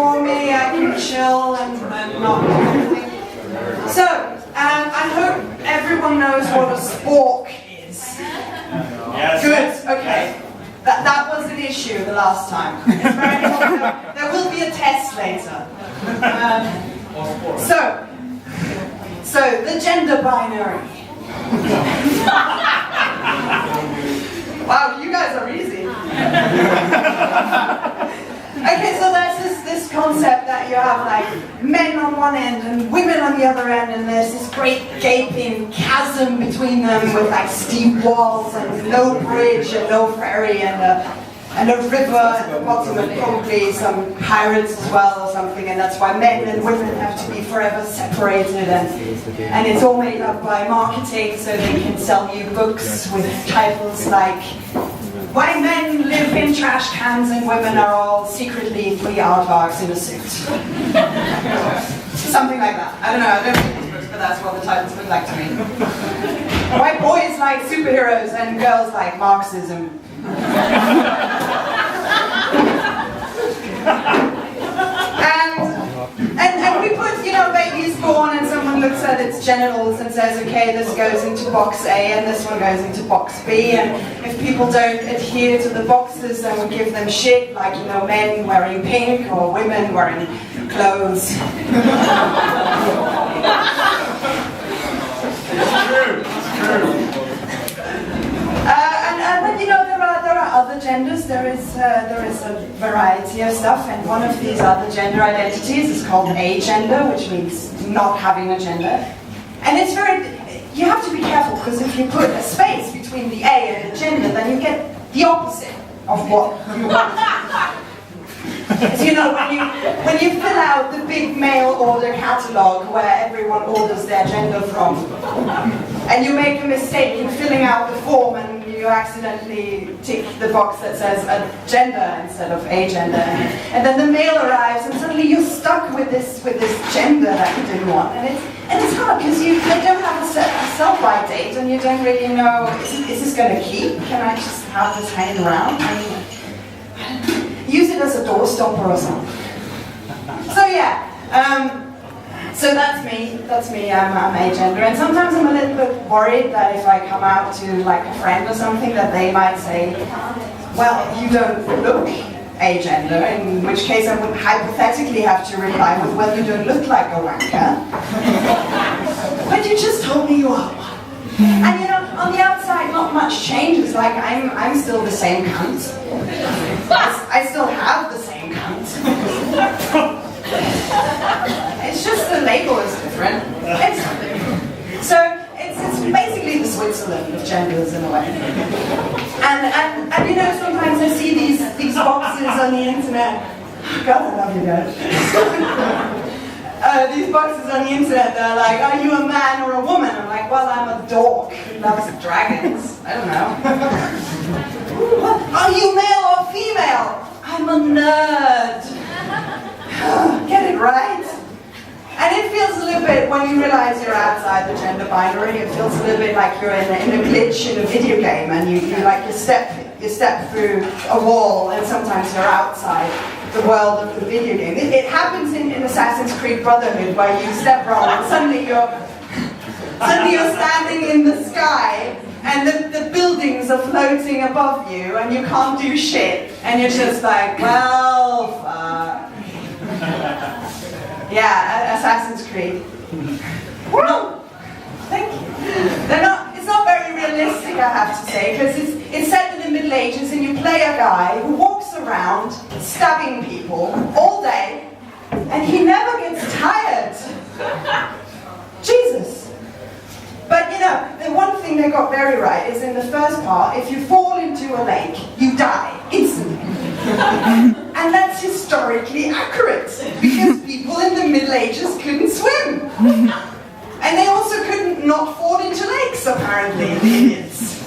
for me, I can chill and not do anything. So, I hope everyone knows what a spork is. Yes. Good, okay. That was an issue the last time. It's very important. There will be a test later. So the gender binary. Wow, you guys are easy. Okay, so there's this concept that you have like men on one end and women on the other end, and there's this great gaping chasm between them with like steep walls and no bridge and no ferry and a river at the bottom and probably some pirates as well or something, and that's why men and women have to be forever separated, and it's all made up by marketing so they can sell you books with titles like Why Men Live in Trash Cans and Women Are All Secretly Free Aardvarks in a Suit. Something like that. I don't know, I don't read these books, but that's what the titles look like to me. Why boys like superheroes and girls like Marxism. And we put, baby's born and someone looks at its genitals and says, okay, this goes into box A and this one goes into box B, and if people don't adhere to the boxes, then we give them shit, like, men wearing pink or women wearing clothes. It's true. But there are other genders. There is a variety of stuff, and one of these other gender identities is called agender, which means not having a gender. And it's you have to be careful, because if you put a space between the A and the gender, then you get the opposite of what you want. As you know, when you fill out the big mail order catalogue where everyone orders their gender from, and you make a mistake in filling out the form and you accidentally tick the box that says a gender instead of a gender, and then the mail arrives and suddenly you're stuck with this gender that you didn't want, and it's hard because they don't have a sell-by date and you don't really know, is this going to keep? Can I just have this hanging around? Use it as a door stopper or something. So yeah, so that's me, I'm agender, and sometimes I'm a little bit worried that if I come out to like a friend or something that they might say, well, you don't look agender, in which case I would hypothetically have to reply with, well, you don't look like a wanker. But you just told me you are one. And on the outside, not much changes. Like I'm still the same cunt. I still have the same cunt. It's just the label is different. So it's basically the Switzerland of genders in a way. And sometimes I see these boxes on the internet. God, I love you guys. These boxes on the internet, they're like, are you a man or a woman? I'm like, well, I'm a dork who loves dragons. I don't know. Are you male or female? I'm a nerd. Get it right. And it feels a little bit, when you realize you're outside the gender binary, it feels a little bit like you're in a glitch in a video game, and you step through a wall, and sometimes you're outside the world of the video game. It happens in Assassin's Creed Brotherhood, where you step wrong and suddenly you're standing in the sky and the buildings are floating above you and you can't do shit, and you're just like, well, fuck. Yeah, Assassin's Creed. Woo! Thank you. It's not very realistic, I have to say, because it's set in the Middle Ages and you play a guy who walks around stabbing people all day and he never gets tired. Jesus. But the one thing they got very right is in the first part, if you fall into a lake, you die instantly. And that's historically accurate, because people in the Middle Ages couldn't swim. And they also couldn't not fall into lakes, apparently, the idiots.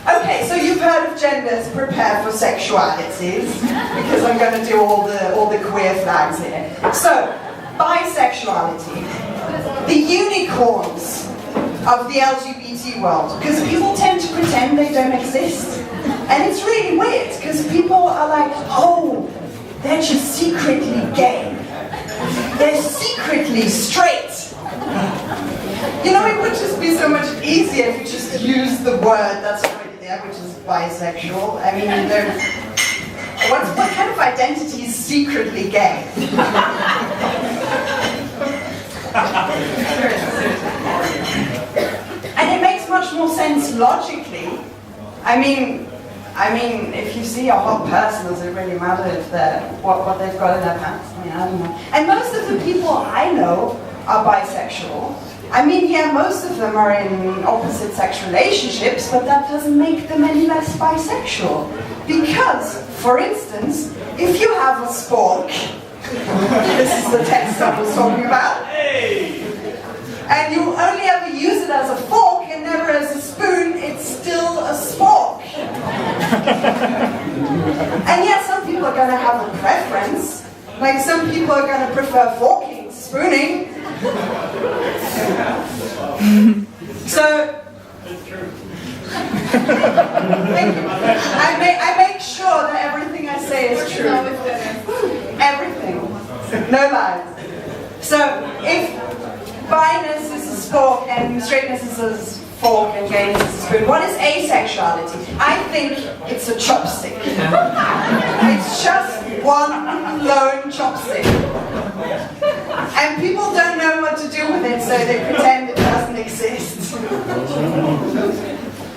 Okay, so you've heard of genders, prepare for sexualities, because I'm going to do all the queer flags here. So, bisexuality, the unicorns of the LGBT world, because people tend to pretend they don't exist. And it's really weird, because people are like, oh, they're just secretly gay. They're secretly straight. You know, it would just be so much easier if you just used the word that's already there, which is bisexual. I mean, what kind of identity is secretly gay? And it makes much more sense logically. I mean, if you see a hot person, does it really matter if what they've got in their pants? I mean, I don't know. And most of the people I know are bisexual. I mean, yeah, most of them are in opposite sex relationships, but that doesn't make them any less bisexual. Because, for instance, if you have a spork, this is the text I was talking about, and you only ever use it as a fork and never as a spoon, it's still a spork. And yeah, some people are going to have a preference. Like some people are going to prefer forking to spooning. So, thank you. I make sure that everything I say is true. Everything. No lies. So, if biness is a spork and straightness is a fork and gayness is a spoon, what is asexuality? I think it's a chopstick. It's just one lone chopstick. And people don't know what to do with it, so they pretend it doesn't exist.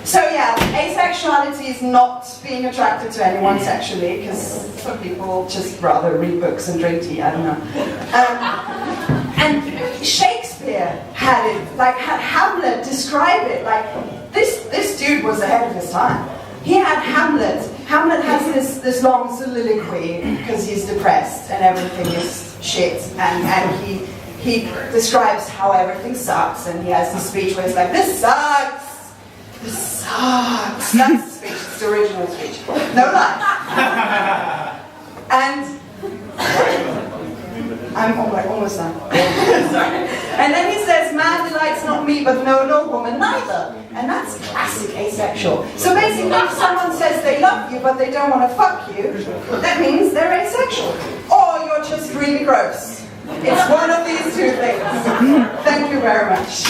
So yeah, asexuality is not being attracted to anyone sexually, because some people just rather read books and drink tea, I don't know. And Shakespeare had it, like had Hamlet describe it, like this dude was ahead of his time. He had Hamlet. Hamlet has this long soliloquy because he's depressed and everything is shit, and he describes how everything sucks, and he has this speech where he's like, this sucks! This sucks! That's the speech, it's the original speech. No lie. And I'm almost done. Sorry. And then he says, man delights not me, but no woman neither. And that's classic asexual. So basically, if someone says they love you, but they don't want to fuck you, that means they're asexual. Or you're just really gross. It's one of these two things. Thank you very much.